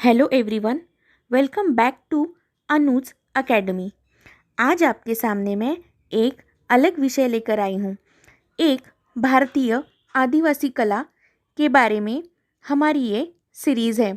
Hello everyone, welcome back to Anuj Academy. आज आपके सामने मैं एक अलग विषय लेकर आई हूँ। एक भारतीय आदिवासी कला के बारे में हमारी ये सीरीज़ है।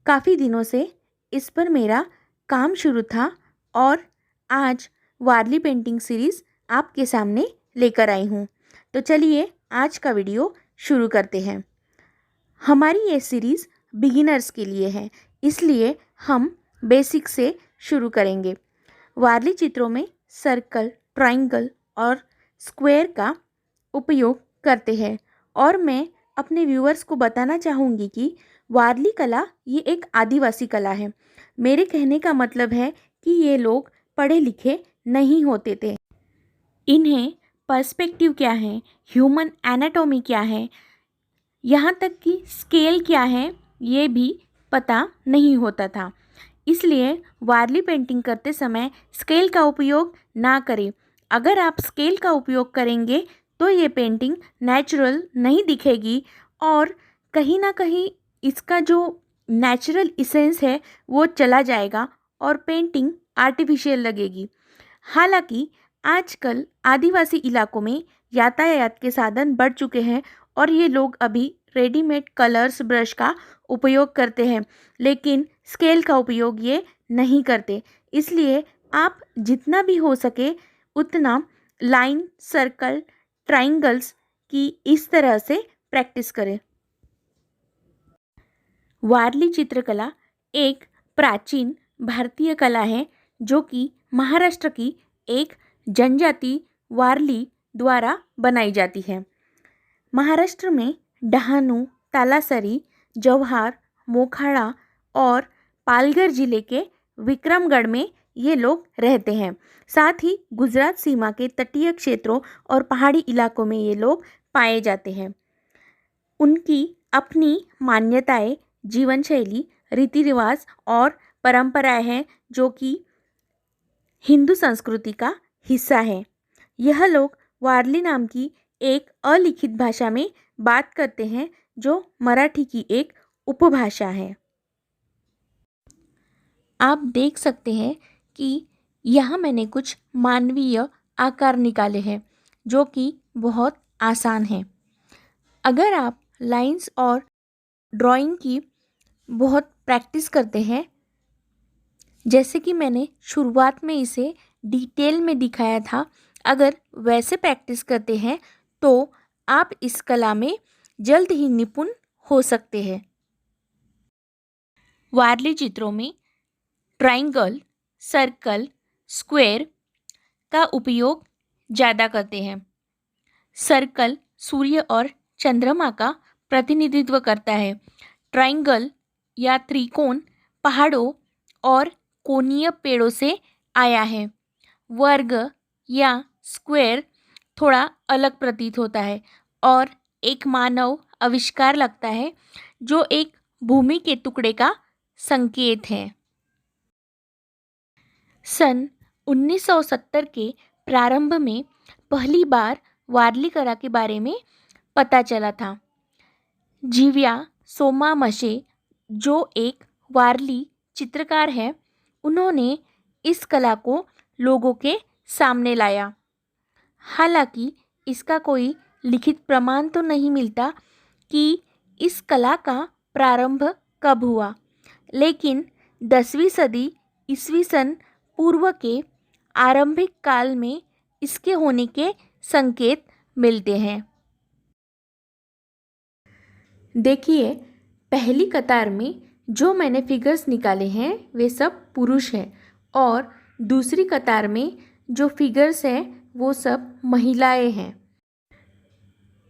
काफ़ी दिनों से इस पर मेरा काम शुरू था और आज वारली पेंटिंग सीरीज़ आपके सामने लेकर आई हूँ। तो चलिए आज का वीडियो शुरू करते हैं। हमारी ये सीरीज़ बिगिनर्स के लिए है, इसलिए हम बेसिक से शुरू करेंगे। वारली चित्रों में सर्कल, ट्रायंगल और स्क्वायर का उपयोग करते हैं और मैं अपने व्यूअर्स को बताना चाहूँगी कि वारली कला ये एक आदिवासी कला है। मेरे कहने का मतलब है कि ये लोग पढ़े लिखे नहीं होते थे। इन्हें पर्सपेक्टिव क्या है, ह्यूमन एनाटॉमी क्या है, यहाँ तक कि स्केल क्या है ये भी पता नहीं होता था। इसलिए वारली पेंटिंग करते समय स्केल का उपयोग ना करें। अगर आप स्केल का उपयोग करेंगे तो ये पेंटिंग नेचुरल नहीं दिखेगी और कहीं ना कहीं इसका जो नेचुरल इसेंस है वो चला जाएगा और पेंटिंग आर्टिफिशियल लगेगी। हालांकि आजकल आदिवासी इलाकों में यातायात के साधन बढ़ चुके हैं और ये लोग अभी रेडीमेड कलर्स ब्रश का उपयोग करते हैं, लेकिन स्केल का उपयोग ये नहीं करते। इसलिए आप जितना भी हो सके उतना लाइन, सर्कल, ट्रायंगल्स की इस तरह से प्रैक्टिस करें। वारली चित्रकला एक प्राचीन भारतीय कला है जो कि महाराष्ट्र की एक जनजाति वारली द्वारा बनाई जाती है। महाराष्ट्र में डहाणू, तालासरी, जव्हार, मोखाड़ा और पालघर जिले के विक्रमगढ़ में ये लोग रहते हैं। साथ ही गुजरात सीमा के तटीय क्षेत्रों और पहाड़ी इलाकों में ये लोग पाए जाते हैं। उनकी अपनी मान्यताएं, जीवन शैली, रीति रिवाज और परंपराएं हैं जो कि हिंदू संस्कृति का हिस्सा है। यह लोग वारली नाम की एक अलिखित भाषा में बात करते हैं जो मराठी की एक उपभाषा है। आप देख सकते हैं कि यहाँ मैंने कुछ मानवीय आकार निकाले हैं जो कि बहुत आसान हैं। अगर आप लाइंस और ड्राइंग की बहुत प्रैक्टिस करते हैं, जैसे कि मैंने शुरुआत में इसे डिटेल में दिखाया था, अगर वैसे प्रैक्टिस करते हैं तो आप इस कला में जल्द ही निपुण हो सकते हैं। वारली चित्रों में ट्रायंगल, सर्कल, स्क्वायर का उपयोग ज़्यादा करते हैं। सर्कल सूर्य और चंद्रमा का प्रतिनिधित्व करता है। ट्रायंगल या त्रिकोण पहाड़ों और कोणीय पेड़ों से आया है। वर्ग या स्क्वायर थोड़ा अलग प्रतीत होता है और एक मानव आविष्कार लगता है जो एक भूमि के टुकड़े का संकेत है। सन 1970 के प्रारंभ में पहली बार वारली कला के बारे में पता चला था। जीव्या सोमामशे जो एक वारली चित्रकार है, उन्होंने इस कला को लोगों के सामने लाया। हालांकि इसका कोई लिखित प्रमाण तो नहीं मिलता कि इस कला का प्रारंभ कब हुआ, लेकिन 10वीं सदी ईस्वी सन पूर्व के आरंभिक काल में इसके होने के संकेत मिलते हैं। देखिए, पहली कतार में जो मैंने फिगर्स निकाले हैं वे सब पुरुष हैं और दूसरी कतार में जो फिगर्स हैं वो सब महिलाएं हैं।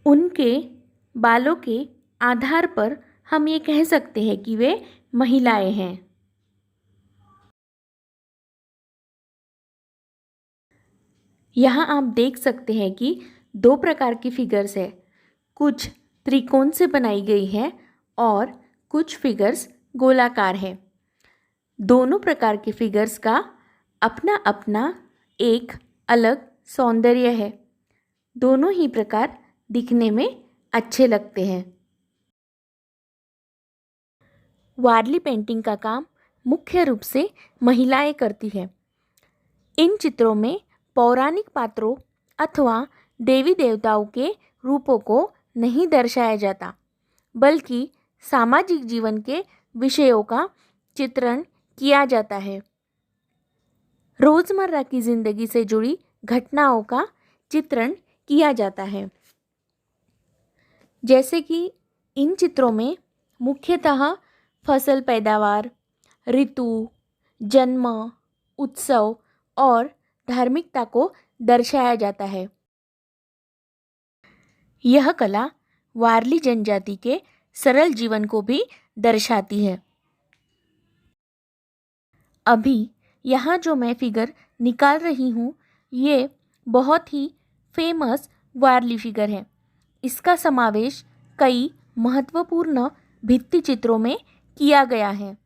उनके बालों के आधार पर हम ये कह सकते हैं कि वे महिलाएं हैं। यहाँ आप देख सकते हैं कि दो प्रकार की फिगर्स है। कुछ त्रिकोण से बनाई गई है और कुछ फिगर्स गोलाकार है। दोनों प्रकार के फिगर्स का अपना अपना एक अलग सौंदर्य है। दोनों ही प्रकार दिखने में अच्छे लगते हैं। वारली पेंटिंग का काम मुख्य रूप से महिलाएं करती है। इन चित्रों में पौराणिक पात्रों अथवा देवी देवताओं के रूपों को नहीं दर्शाया जाता, बल्कि सामाजिक जीवन के विषयों का चित्रण किया जाता है। रोज़मर्रा की जिंदगी से जुड़ी घटनाओं का चित्रण किया जाता है। जैसे कि इन चित्रों में मुख्यतः फसल पैदावार, ऋतु, जन्म, उत्सव और धार्मिकता को दर्शाया जाता है। यह कला वारली जनजाति के सरल जीवन को भी दर्शाती है। अभी यहाँ जो मैं फिगर निकाल रही हूँ, ये बहुत ही फेमस वारली फिगर है। इसका समावेश कई महत्वपूर्ण भित्ति चित्रों में किया गया है।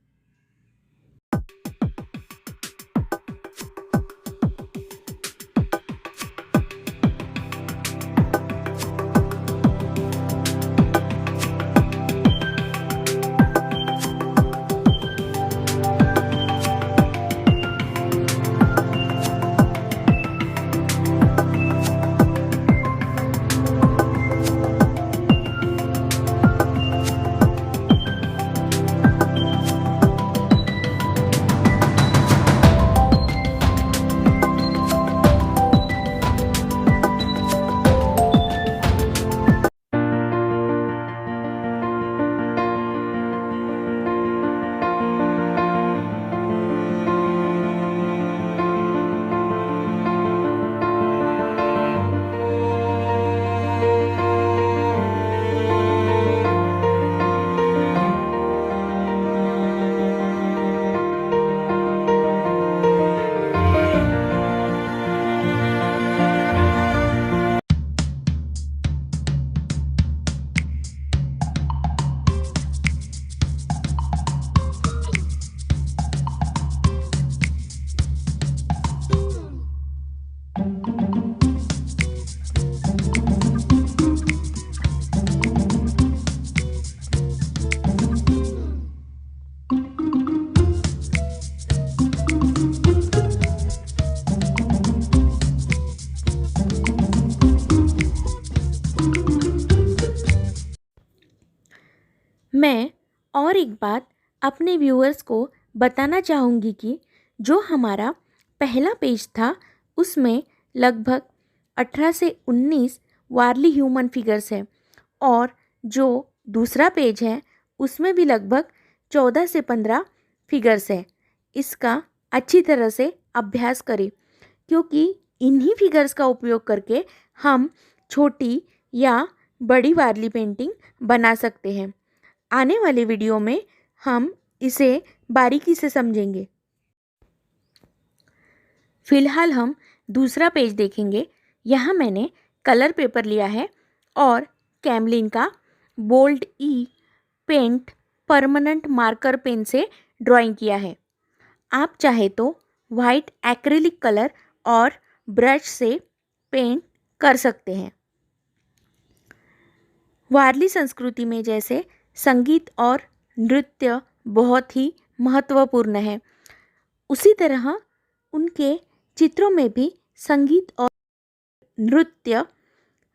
मैं और एक बात अपने व्यूअर्स को बताना चाहूँगी कि जो हमारा पहला पेज था उसमें लगभग 18 से 19 वारली ह्यूमन फिगर्स है, और जो दूसरा पेज है उसमें भी लगभग 14 से 15 फिगर्स है। इसका अच्छी तरह से अभ्यास करें, क्योंकि इन्हीं फिगर्स का उपयोग करके हम छोटी या बड़ी वारली पेंटिंग बना सकते हैं। आने वाले वीडियो में हम इसे बारीकी से समझेंगे। फिलहाल हम दूसरा पेज देखेंगे। यहाँ मैंने कलर पेपर लिया है और कैमलिन का बोल्ड ई पेंट परमानेंट मार्कर पेन से ड्राइंग किया है। आप चाहे तो वाइट एक्रिलिक कलर और ब्रश से पेंट कर सकते हैं। वारली संस्कृति में जैसे संगीत और नृत्य बहुत ही महत्वपूर्ण है, उसी तरह उनके चित्रों में भी संगीत और नृत्य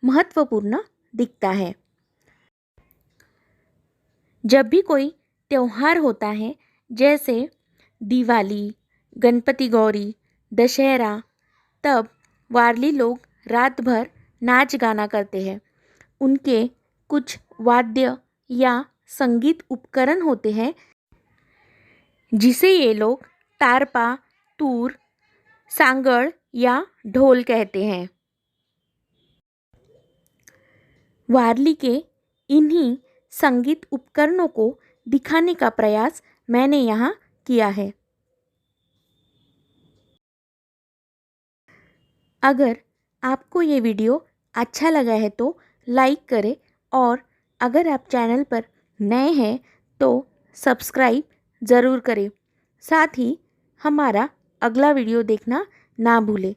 महत्वपूर्ण दिखता है। जब भी कोई त्यौहार होता है, जैसे दिवाली, गणपति गौरी, दशहरा, तब वारली लोग रात भर नाच गाना करते हैं। उनके कुछ वाद्य या संगीत उपकरण होते हैं जिसे ये लोग तारपा, तूर, सांगड़ या ढोल कहते हैं। वारली के इन्हीं संगीत उपकरणों को दिखाने का प्रयास मैंने यहाँ किया है। अगर आपको ये वीडियो अच्छा लगा है तो लाइक करें, और अगर आप चैनल पर नए हैं तो सब्सक्राइब ज़रूर करें। साथ ही हमारा अगला वीडियो देखना ना भूलें।